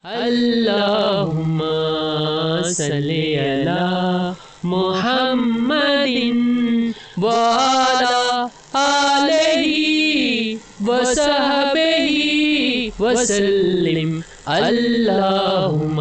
اللہم صلی علی محمد وعلی آلہ وصحبہ وسلم اللہم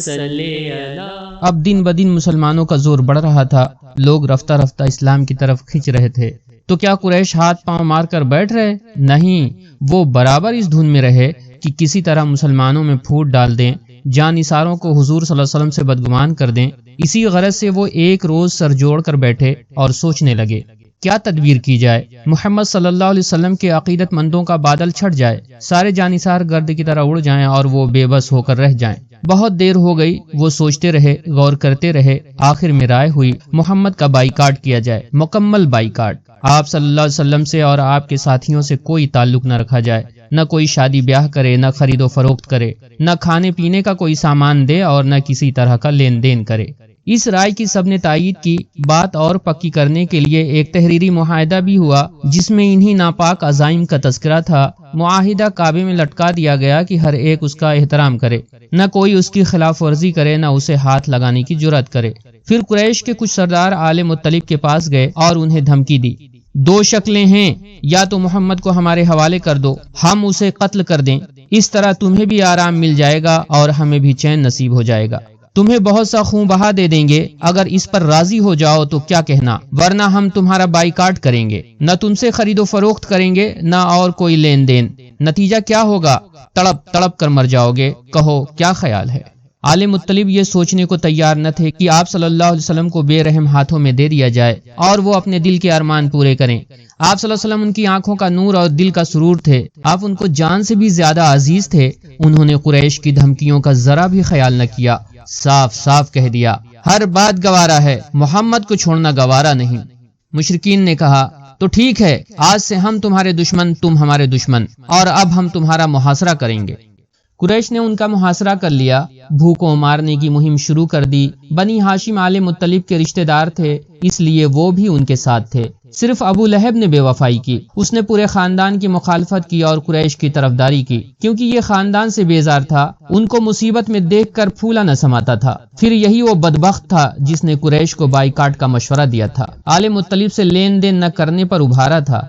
صلی علی۔ اب دن بدن مسلمانوں کا زور بڑھ رہا تھا، لوگ رفتہ رفتہ اسلام کی طرف کھنچ رہے تھے۔ تو کیا قریش ہاتھ پاؤں مار کر بیٹھ رہے؟ نہیں، وہ برابر اس دھن میں رہے کہ کسی طرح مسلمانوں میں پھوٹ ڈال دیں، جان نثاروں کو حضور صلی اللہ علیہ وسلم سے بدگمان کر دیں۔ اسی غرض سے وہ ایک روز سر جوڑ کر بیٹھے اور سوچنے لگے کیا تدبیر کی جائے، محمد صلی اللہ علیہ وسلم کے عقیدت مندوں کا بادل چھٹ جائے، سارے جانثار گرد کی طرح اڑ جائیں اور وہ بے بس ہو کر رہ جائیں۔ بہت دیر ہو گئی، وہ سوچتے رہے، غور کرتے رہے، آخر میں رائے ہوئی محمد کا بائیکاٹ کیا جائے، مکمل بائیکاٹ۔ آپ صلی اللہ علیہ وسلم سے اور آپ کے ساتھیوں سے کوئی تعلق نہ رکھا جائے، نہ کوئی شادی بیاہ کرے، نہ خرید و فروخت کرے، نہ کھانے پینے کا کوئی سامان دے اور نہ کسی طرح کا لین دین کرے۔ اس رائے کی سب نے تائید کی۔ بات اور پکی کرنے کے لیے ایک تحریری معاہدہ بھی ہوا جس میں انہی ناپاک عزائم کا تذکرہ تھا۔ معاہدہ کعبے میں لٹکا دیا گیا کہ ہر ایک اس کا احترام کرے، نہ کوئی اس کی خلاف ورزی کرے، نہ اسے ہاتھ لگانے کی جرات کرے۔ پھر قریش کے کچھ سردار آل مطلب کے پاس گئے اور انہیں دھمکی دی، دو شکلیں ہیں، یا تو محمد کو ہمارے حوالے کر دو، ہم اسے قتل کر دیں، اس طرح تمہیں بھی آرام مل جائے گا اور ہمیں بھی چین نصیب ہو جائے گا۔ تمہیں بہت سا خون بہا دے دیں گے، اگر اس پر راضی ہو جاؤ تو کیا کہنا، ورنہ ہم تمہارا بائیکاٹ کریں گے، نہ تم سے خرید و فروخت کریں گے، نہ اور کوئی لین دین۔ نتیجہ کیا ہوگا؟ تڑپ تڑپ کر مر جاؤ گے۔ کہو کیا خیال ہے؟ آل مطلب یہ سوچنے کو تیار نہ تھے کہ آپ صلی اللہ علیہ وسلم کو بے رحم ہاتھوں میں دے دیا جائے اور وہ اپنے دل کے ارمان پورے کریں۔ آپ صلی اللہ علیہ وسلم ان کی آنکھوں کا نور اور دل کا سرور تھے، آپ ان کو جان سے بھی زیادہ عزیز تھے۔ انہوں نے قریش کی دھمکیوں کا ذرا بھی خیال نہ کیا، صاف صاف کہہ دیا ہر بات گوارا ہے، محمد کو چھوڑنا گوارا نہیں۔ مشرکین نے کہا تو ٹھیک ہے، آج سے ہم تمہارے دشمن، تم ہمارے دشمن، اور اب ہم تمہارا محاصرہ کریں گے۔ قریش نے ان کا محاصرہ کر لیا، بھوکوں مارنے کی مہم شروع کر دی۔ بنی ہاشم آل مطلب کے رشتہ دار تھے، اس لیے وہ بھی ان کے ساتھ تھے۔ صرف ابو لہب نے بے وفائی کی، اس نے پورے خاندان کی مخالفت کی اور قریش کی طرفداری کی، کیونکہ یہ خاندان سے بیزار تھا، ان کو مصیبت میں دیکھ کر پھولا نہ سماتا تھا۔ پھر یہی وہ بدبخت تھا جس نے قریش کو بائیکاٹ کا مشورہ دیا تھا، آل مطلب سے لین دین نہ کرنے پر ابھارا تھا۔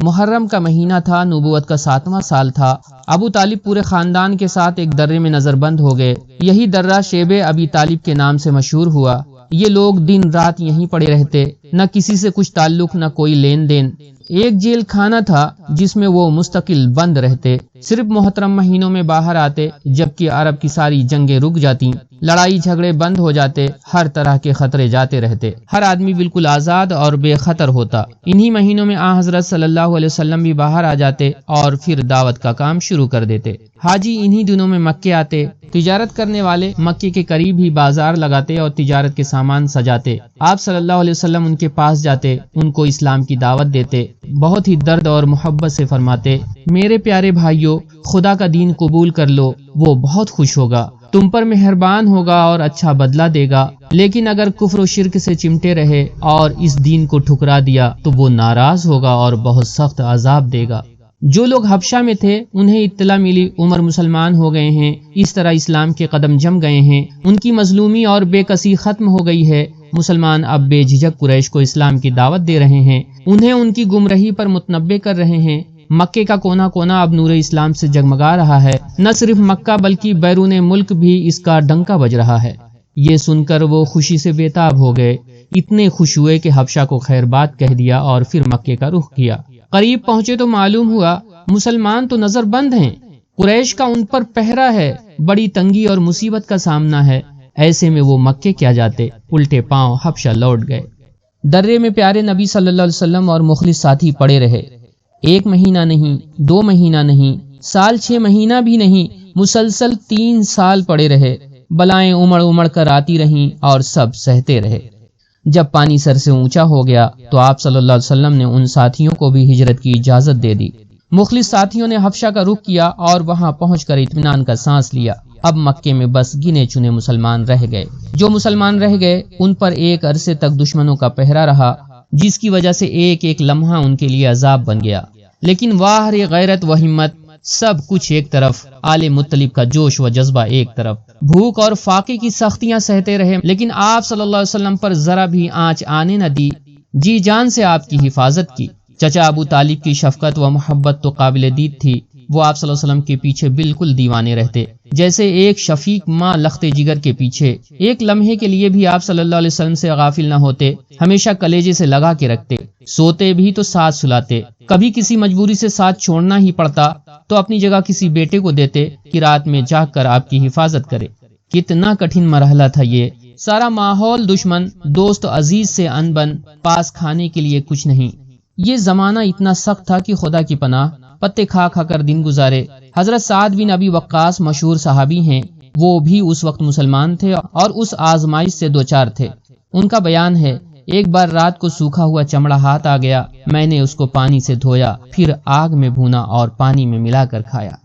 محرم کا مہینہ تھا، نبوت کا 7واں سال تھا۔ ابو طالب پورے خاندان کے ساتھ ایک درے میں نظر بند ہو گئے۔ یہی درہ شیب ابی طالب کے نام سے مشہور ہوا۔ یہ لوگ دن رات یہیں پڑے رہتے، نہ کسی سے کچھ تعلق، نہ کوئی لین دین۔ ایک جیل خانہ تھا جس میں وہ مستقل بند رہتے، صرف محترم مہینوں میں باہر آتے، جبکہ عرب کی ساری جنگیں رک جاتی، لڑائی جھگڑے بند ہو جاتے، ہر طرح کے خطرے جاتے رہتے، ہر آدمی بالکل آزاد اور بے خطر ہوتا۔ انہی مہینوں میں حضرت صلی اللہ علیہ وسلم بھی باہر آ جاتے اور پھر دعوت کا کام شروع کر دیتے۔ حاجی انہی دنوں میں مکے آتے، تجارت کرنے والے مکے کے قریب ہی بازار لگاتے اور تجارت کے سامان سجاتے۔ آپ صلی اللہ علیہ وسلم ان کے پاس جاتے، ان کو اسلام کی دعوت دیتے، بہت ہی درد اور محبت سے فرماتے، میرے پیارے بھائیوں، خدا کا دین قبول کر لو، وہ بہت خوش ہوگا، تم پر مہربان ہوگا اور اچھا بدلہ دے گا، لیکن اگر کفر و شرک سے چمٹے رہے اور اس دین کو ٹھکرا دیا تو وہ ناراض ہوگا اور بہت سخت عذاب دے گا۔ جو لوگ حبشہ میں تھے انہیں اطلاع ملی عمر مسلمان ہو گئے ہیں، اس طرح اسلام کے قدم جم گئے ہیں، ان کی مظلومی اور بے کسی ختم ہو گئی ہے۔ مسلمان اب بے جھجک قریش کو اسلام کی دعوت دے رہے ہیں، انہیں ان کی گمراہی پر متنبہ کر رہے ہیں۔ مکے کا کونا کونا اب نور اسلام سے جگمگا رہا ہے، نہ صرف مکہ بلکہ بیرون ملک بھی اس کا ڈنکا بج رہا ہے۔ یہ سن کر وہ خوشی سے بےتاب ہو گئے، اتنے خوش ہوئے کہ حبشہ کو خیر بات کہہ دیا اور پھر مکے کا رخ کیا۔ قریب پہنچے تو معلوم ہوا مسلمان تو نظر بند ہیں، قریش کا ان پر پہرا ہے، بڑی تنگی اور مصیبت کا سامنا ہے۔ ایسے میں وہ مکے کیا جاتے، الٹے پاؤں حبشہ لوٹ گئے۔ درے میں پیارے نبی صلی اللہ علیہ وسلم اور مخلص ساتھی پڑے رہے، 1 مہینہ نہیں، 2 مہینہ نہیں، سال 6 مہینہ بھی نہیں، مسلسل 3 سال پڑے رہے۔ بلائیں امڑ امڑ کر آتی رہیں اور سب سہتے رہے۔ جب پانی سر سے اونچا ہو گیا تو آپ صلی اللہ علیہ وسلم نے ان ساتھیوں کو بھی ہجرت کی اجازت دے دی۔ مخلص ساتھیوں نے حبشہ کا رخ کیا اور وہاں پہنچ کر اطمینان کا سانس لیا۔ اب مکے میں بس گنے چنے مسلمان رہ گئے۔ جو مسلمان رہ گئے ان پر ایک عرصے تک دشمنوں کا پہرا رہا، جس کی وجہ سے ایک ایک لمحہ ان کے لیے عذاب بن گیا۔ لیکن واہ رے غیرت و ہمت، سب کچھ ایک طرف، آل مطلب کا جوش و جذبہ ایک طرف، بھوک اور فاقے کی سختیاں سہتے رہے، لیکن آپ صلی اللہ علیہ وسلم پر ذرا بھی آنچ آنے نہ دی، جی جان سے آپ کی حفاظت کی۔ چچا ابو طالب کی شفقت و محبت تو قابل دید تھی، وہ آپ صلی اللہ علیہ وسلم کے پیچھے بالکل دیوانے رہتے، جیسے ایک شفیق ماں لخت جگر کے پیچھے۔ ایک لمحے کے لیے بھی آپ صلی اللہ علیہ وسلم سے غافل نہ ہوتے، ہمیشہ کلیجے سے لگا کے رکھتے، سوتے بھی تو ساتھ سلاتے، کبھی کسی مجبوری سے ساتھ چھوڑنا ہی پڑتا تو اپنی جگہ کسی بیٹے کو دیتے کہ رات میں جاگ کر آپ کی حفاظت کرے۔ کتنا کٹھن مرحلہ تھا یہ، سارا ماحول دشمن، دوست عزیز سے انبن، پاس کھانے کے لیے کچھ نہیں۔ یہ زمانہ اتنا سخت تھا کہ خدا کی پناہ، پتے کھا کھا کر دن گزارے۔ حضرت سعد بن ابی وقاص مشہور صحابی ہیں، وہ بھی اس وقت مسلمان تھے اور اس آزمائش سے دوچار تھے۔ ان کا بیان ہے، ایک بار رات کو سوکھا ہوا چمڑا ہاتھ آ گیا، میں نے اس کو پانی سے دھویا، پھر آگ میں بھونا اور پانی میں ملا کر کھایا۔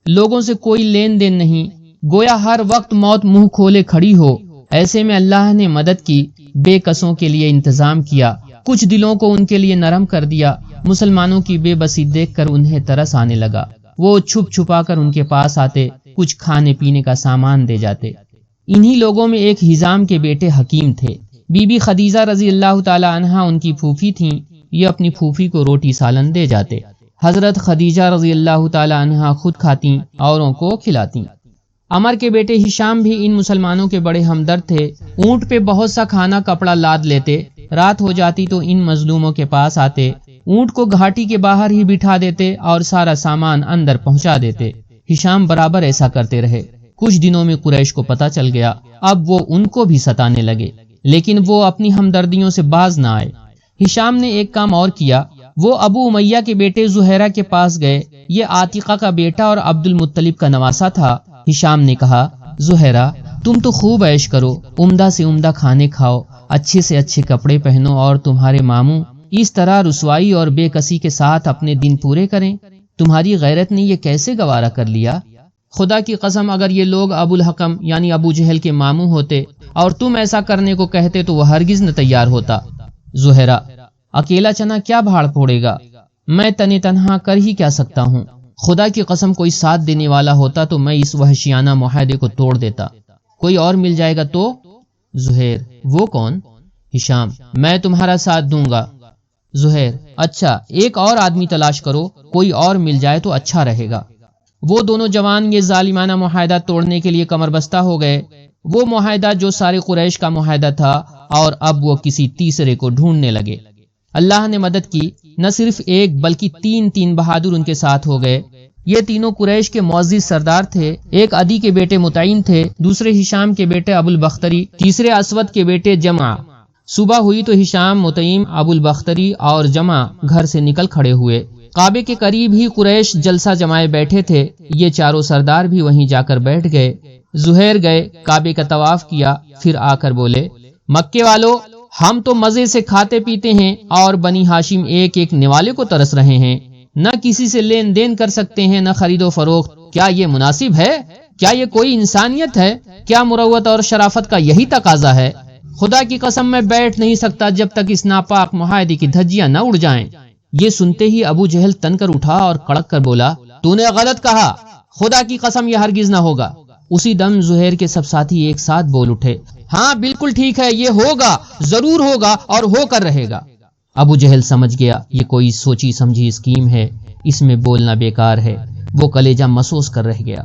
لوگوں سے کوئی لین دین نہیں، گویا ہر وقت موت منہ کھولے کھڑی ہو۔ ایسے میں اللہ نے مدد کی، بے کسوں کے لیے انتظام کیا، کچھ دلوں کو ان کے لیے نرم کر دیا۔ مسلمانوں کی بے بسی دیکھ کر انہیں ترس آنے لگا، وہ چھپ چھپا کر ان کے پاس آتے، کچھ کھانے پینے کا سامان دے جاتے۔ انہی لوگوں میں ایک ہزام کے بیٹے حکیم تھے، بی بی خدیجہ رضی اللہ تعالی عنہا ان کی پھوپھی تھیں، یہ اپنی پھوپھی کو روٹی سالن دے جاتے۔ حضرت خدیجہ رضی اللہ تعالی عنہا خود کھاتیں، اوروں کو کھلاتیں۔ عمر کے بیٹے ہشام بھی ان مسلمانوں کے بڑے ہمدرد تھے، اونٹ پہ بہت سا کھانا کپڑا لاد لیتے، رات ہو جاتی تو ان مظلوموں کے پاس آتے، اونٹ کو گھاٹی کے باہر ہی بٹھا دیتے اور سارا سامان اندر پہنچا دیتے۔ ہشام برابر ایسا کرتے رہے۔ کچھ دنوں میں قریش کو پتہ چل گیا، اب وہ ان کو بھی ستانے لگے، لیکن وہ اپنی ہمدردیوں سے باز نہ آئے۔ ہشام نے ایک کام اور کیا، وہ ابو امیہ کے بیٹے زہیرہ کے پاس گئے، یہ عاتقہ کا بیٹا اور عبد المطلب کا نواسہ تھا۔ ہشام نے کہا، زہیرہ تم تو خوب عیش کرو، عمدہ سے عمدہ کھانے کھاؤ، اچھے سے اچھے کپڑے پہنو، اور تمہارے ماموں اس طرح رسوائی اور بے کسی کے ساتھ اپنے دن پورے کریں؟ تمہاری غیرت نے یہ کیسے گوارا کر لیا؟ خدا کی قسم اگر یہ لوگ ابو الحکم یعنی ابو جہل کے ماموں ہوتے اور تم ایسا کرنے کو کہتے تو وہ ہرگز نہ تیار ہوتا۔ زہیرہ اکیلا چنا کیا بھاڑ پھوڑے گا، میں تنے تنہا کر ہی کیا سکتا ہوں، خدا کی قسم کوئی ساتھ دینے والا ہوتا تو میں اس وحشیانہ معاہدے کو توڑ دیتا، کوئی اور مل جائے گا تو؟ زہیر وہ کون؟ ہشام میں تمہارا ساتھ دوں گا۔ زہیر اچھا ایک اور آدمی تلاش کرو، کوئی اور مل جائے تو اچھا رہے گا۔ وہ دونوں جوان یہ ظالمانہ معاہدہ توڑنے کے لیے کمر بستہ ہو گئے، وہ معاہدہ جو سارے قریش کا معاہدہ تھا، اور اب وہ کسی تیسرے کو ڈھونڈنے لگے۔ اللہ نے مدد کی، نہ صرف ایک بلکہ تین بہادر ان کے ساتھ ہو گئے۔ یہ تینوں قریش کے معزز سردار تھے، ایک عدی کے بیٹے متعین تھے، دوسرے ہشام کے بیٹے ابو البختری، تیسرے اسود کے بیٹے جمع۔ صبح ہوئی تو ہشام، متعیم، ابو البختری اور جمع گھر سے نکل کھڑے ہوئے۔ کعبے کے قریب ہی قریش جلسہ جمائے بیٹھے تھے، یہ چاروں سردار بھی وہیں جا کر بیٹھ گئے۔ زہیر گئے، کعبے کا طواف کیا، پھر آ کر بولے، مکے والو ہم تو مزے سے کھاتے پیتے ہیں اور بنی ہاشم ایک ایک نوالے کو ترس رہے ہیں، نہ کسی سے لین دین کر سکتے ہیں نہ خرید و فروخت، کیا یہ مناسب ہے؟ کیا یہ کوئی انسانیت ہے؟ کیا مروت اور شرافت کا یہی تقاضا ہے؟ خدا کی قسم میں بیٹھ نہیں سکتا جب تک اس ناپاک معاہدے کی دھجیاں نہ اڑ جائیں۔ یہ سنتے ہی ابو جہل تن کر اٹھا اور کڑک کر بولا، تو نے غلط کہا، خدا کی قسم یہ ہرگز نہ ہوگا۔ اسی دم زہیر کے سب ساتھی ایک ساتھ بول اٹھے، ہاں بالکل ٹھیک ہے، یہ ہوگا، ضرور ہوگا اور ہو کر رہے گا۔ ابو جہل سمجھ گیا یہ کوئی سوچی سمجھی اسکیم ہے، اس میں بولنا بیکار ہے، وہ کلیجہ محسوس کر رہ گیا۔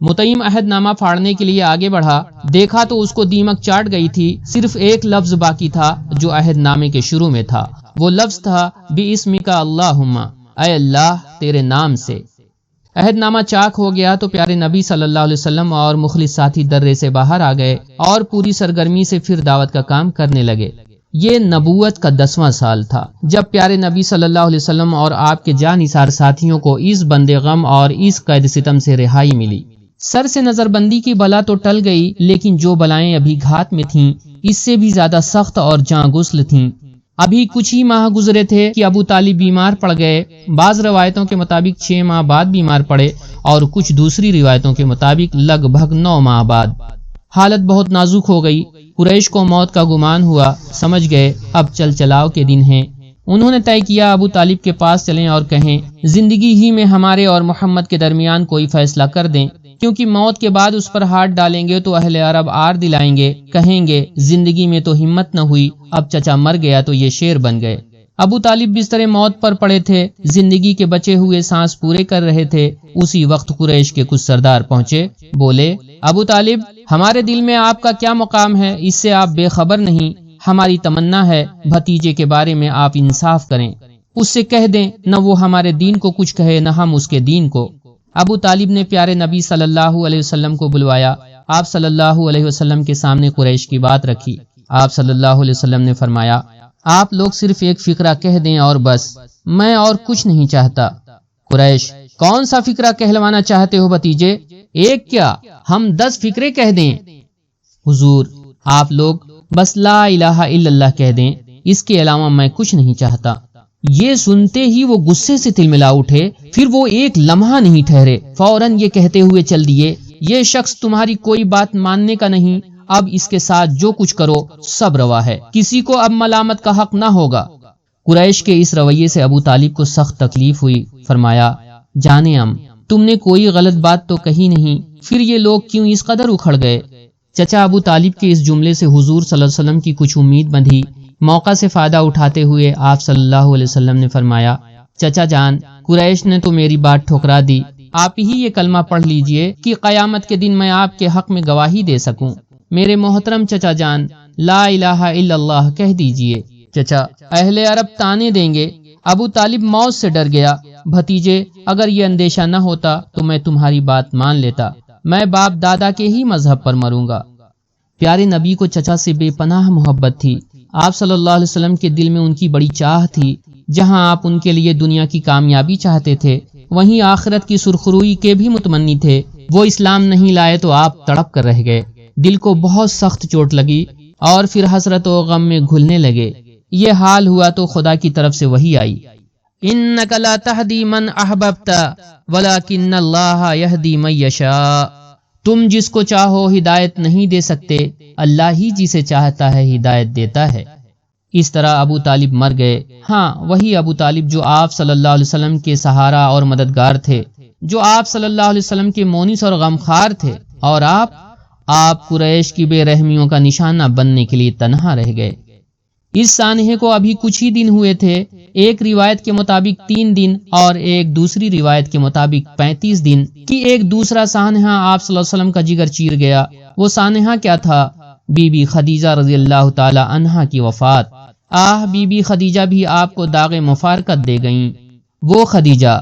متعیم عہد نامہ پھاڑنے کے لیے آگے بڑھا، دیکھا تو اس کو دیمک چاٹ گئی تھی، صرف ایک لفظ باقی تھا جو عہد نامے کے شروع میں تھا، وہ لفظ تھا بِاسْمِکَ اللہم، اے اللہ تیرے نام سے۔ عہد نامہ چاک ہو گیا تو پیارے نبی صلی اللہ علیہ وسلم اور مخلص ساتھی درے سے باہر آ گئے اور پوری سرگرمی سے پھر دعوت کا کام کرنے لگے۔ یہ نبوت کا 10واں سال تھا جب پیارے نبی صلی اللہ علیہ وسلم اور آپ کے جانثار ساتھیوں کو اس بند غم اور اس قید ستم سے رہائی ملی۔ سر سے نظر بندی کی بلا تو ٹل گئی، لیکن جو بلائیں ابھی گھات میں تھیں اس سے بھی زیادہ سخت اور جاں غسل تھیں۔ ابھی کچھ ہی ماہ گزرے تھے کہ ابو طالب بیمار پڑ گئے، بعض روایتوں کے مطابق 6 ماہ بعد بیمار پڑے اور کچھ دوسری روایتوں کے مطابق لگ بھگ 9 ماہ بعد۔ حالت بہت نازک ہو گئی، قریش کو موت کا گمان ہوا، سمجھ گئے اب چل چلاؤ کے دن ہیں۔ انہوں نے طے کیا ابو طالب کے پاس چلیں اور کہیں زندگی ہی میں ہمارے اور محمد کے درمیان کوئی فیصلہ کر دیں، کیونکہ موت کے بعد اس پر ہاتھ ڈالیں گے تو اہل عرب آر دلائیں گے، کہیں گے زندگی میں تو ہمت نہ ہوئی، اب چچا مر گیا تو یہ شیر بن گئے۔ ابو طالب بستر موت پر پڑے تھے، زندگی کے بچے ہوئے سانس پورے کر رہے تھے۔ اسی وقت قریش کے کچھ سردار پہنچے، بولے ابو طالب ہمارے دل میں آپ کا کیا مقام ہے، اس سے آپ بے خبر نہیں، ہماری تمنا ہے بھتیجے کے بارے میں آپ انصاف کریں، اس سے کہہ دیں نہ وہ ہمارے دین کو کچھ کہے نہ ہم اس کے دین کو۔ ابو طالب نے پیارے نبی صلی اللہ علیہ وسلم کو بلوایا، آپ صلی اللہ علیہ وسلم کے سامنے قریش کی بات رکھی۔ آپ صلی اللہ علیہ وسلم نے فرمایا آپ لوگ صرف ایک فقرہ کہہ دیں اور بس، میں اور کچھ نہیں چاہتا۔ قریش کون سا فقرہ کہلوانا چاہتے ہو بھتیجے؟ ایک کیا ہم 10 فقرے کہہ دیں؟ حضور آپ لوگ بس لا الہ الا اللہ کہہ دیں، اس کے علاوہ میں کچھ نہیں چاہتا۔ یہ سنتے ہی وہ غصے سے تلملا اٹھے، پھر وہ ایک لمحہ نہیں ٹھہرے، فوراً یہ کہتے ہوئے چل دیے یہ شخص تمہاری کوئی بات ماننے کا نہیں، اب اس کے ساتھ جو کچھ کرو سب روا ہے، کسی کو اب ملامت کا حق نہ ہوگا۔ قریش کے اس رویے سے ابو طالب کو سخت تکلیف ہوئی، فرمایا جانے تم نے کوئی غلط بات تو کہی نہیں، پھر یہ لوگ کیوں اس قدر اکھڑ گئے؟ چچا ابو طالب کے اس جملے سے حضور صلی اللہ علیہ وسلم کی کچھ امید بندھی۔ موقع سے فائدہ اٹھاتے ہوئے آپ صلی اللہ علیہ وسلم نے فرمایا چچا جان قریش نے تو میری بات ٹھکرا دی، آپ ہی یہ کلمہ پڑھ لیجئے کہ قیامت کے دن میں آپ کے حق میں گواہی دے سکوں۔ میرے محترم چچا جان لا الہ الا اللہ کہہ دیجئے۔ چچا اہل عرب تانے دیں گے۔ ابو طالب موت سے ڈر گیا، بھتیجے اگر یہ اندیشہ نہ ہوتا تو میں تمہاری بات مان لیتا، میں باپ دادا کے ہی مذہب پر مروں گا۔ پیارے نبی کو چچا سے بے پناہ محبت تھی، آپ صلی اللہ علیہ وسلم کے دل میں ان کی بڑی چاہ تھی، جہاں آپ ان کے لیے دنیا کی کامیابی چاہتے تھے وہیں آخرت کی سرخروئی کے بھی متمنی تھے۔ وہ اسلام نہیں لائے تو آپ تڑپ کر رہ گئے، دل کو بہت سخت چوٹ لگی اور پھر حسرت و غم میں گھلنے لگے۔ یہ حال ہوا تو خدا کی طرف سے وحی آئی، انک لا تہدی من احببت ولکن اللہ یہدی من یشاء، تم جس کو چاہو ہدایت نہیں دے سکتے، اللہ ہی جسے چاہتا ہے ہدایت دیتا ہے۔ اس طرح ابو طالب مر گئے۔ ہاں وہی ابو طالب جو آپ صلی اللہ علیہ وسلم کے سہارا اور مددگار تھے، جو آپ صلی اللہ علیہ وسلم کے مونس اور غمخوار تھے، اور آپ قریش کی بے رحمیوں کا نشانہ بننے کے لیے تنہا رہ گئے۔ اس سانحے کو ابھی کچھ ہی دن ہوئے تھے، ایک روایت کے مطابق 3 دن اور ایک دوسری روایت کے مطابق 35 دن کی ایک دوسرا سانحہ آپ صلی اللہ علیہ وسلم کا جگر چیر گیا۔ وہ سانحہ کیا تھا؟ بی بی خدیجہ رضی اللہ تعالی عنہا کی وفات۔ بی بی خدیجہ بھی آپ کو داغ مفارقت دے گئیں۔ وہ خدیجہ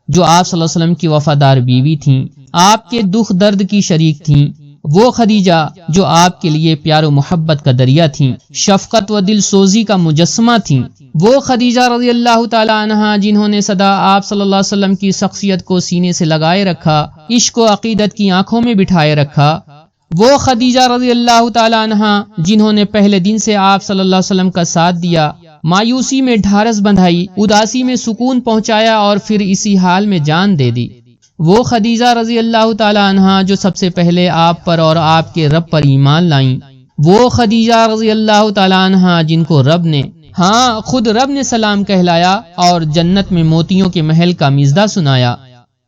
جو آپ صلی اللہ علیہ وسلم کی وفادار بیوی تھیں، آپ کے دکھ درد کی شریک تھیں، وہ خدیجہ جو آپ کے لیے پیار و محبت کا دریا تھیں، شفقت و دل سوزی کا مجسمہ تھیں، وہ خدیجہ رضی اللہ تعالی عنہا جنہوں نے سدا آپ صلی اللہ علیہ وسلم کی شخصیت کو سینے سے لگائے رکھا، عشق و عقیدت کی آنکھوں میں بٹھائے رکھا، وہ خدیجہ رضی اللہ تعالی عنہا جنہوں نے پہلے دن سے آپ صلی اللہ علیہ وسلم کا ساتھ دیا، مایوسی میں ڈھارس بندھائی، اداسی میں سکون پہنچایا اور پھر اسی حال میں جان دے دی، وہ خدیجہ رضی اللہ تعالی عنہا جو سب سے پہلے آپ پر اور آپ کے رب پر ایمان لائیں، وہ خدیجہ رضی اللہ تعالی عنہا جن کو رب نے، خود رب نے سلام کہلایا اور جنت میں موتیوں کے محل کا مزدہ سنایا۔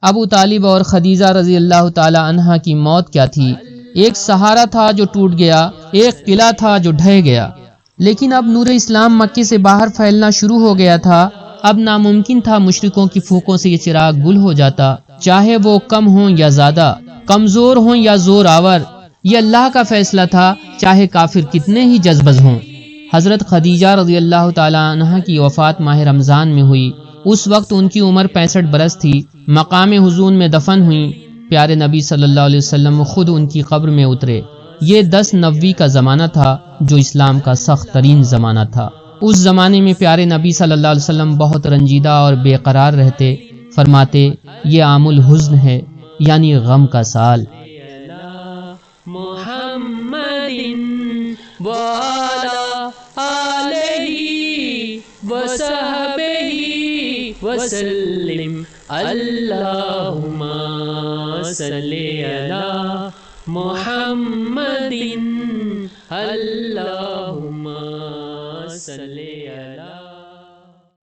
ابو طالب اور خدیجہ رضی اللہ تعالی عنہا کی موت کیا تھی؟ ایک سہارا تھا جو ٹوٹ گیا، ایک قلعہ تھا جو ڈھہ گیا، لیکن اب نور اسلام مکے سے باہر پھیلنا شروع ہو گیا تھا۔ اب ناممکن تھا مشرکوں کی پھونکوں سے یہ چراغ گل ہو جاتا، چاہے وہ کم ہوں یا زیادہ، کمزور ہوں یا زور آور، یہ اللہ کا فیصلہ تھا، چاہے کافر کتنے ہی جذبز ہوں۔ حضرت خدیجہ رضی اللہ تعالی عنہا کی وفات ماہ رمضان میں ہوئی، اس وقت ان کی عمر 65 برس تھی، مقام حزون میں دفن ہوئیں۔ پیارے نبی صلی اللہ علیہ وسلم خود ان کی قبر میں اترے۔ یہ 10 نوی کا زمانہ تھا جو اسلام کا سخت ترین زمانہ تھا۔ اس زمانے میں پیارے نبی صلی اللہ علیہ وسلم بہت رنجیدہ اور بے قرار رہتے، فرماتے یہ عام الحزن ہے، یعنی غم کا سال۔ محمد وعلی آلہ وصحبہ وسلم، اللہم صلی علی محمد، اللہم صلی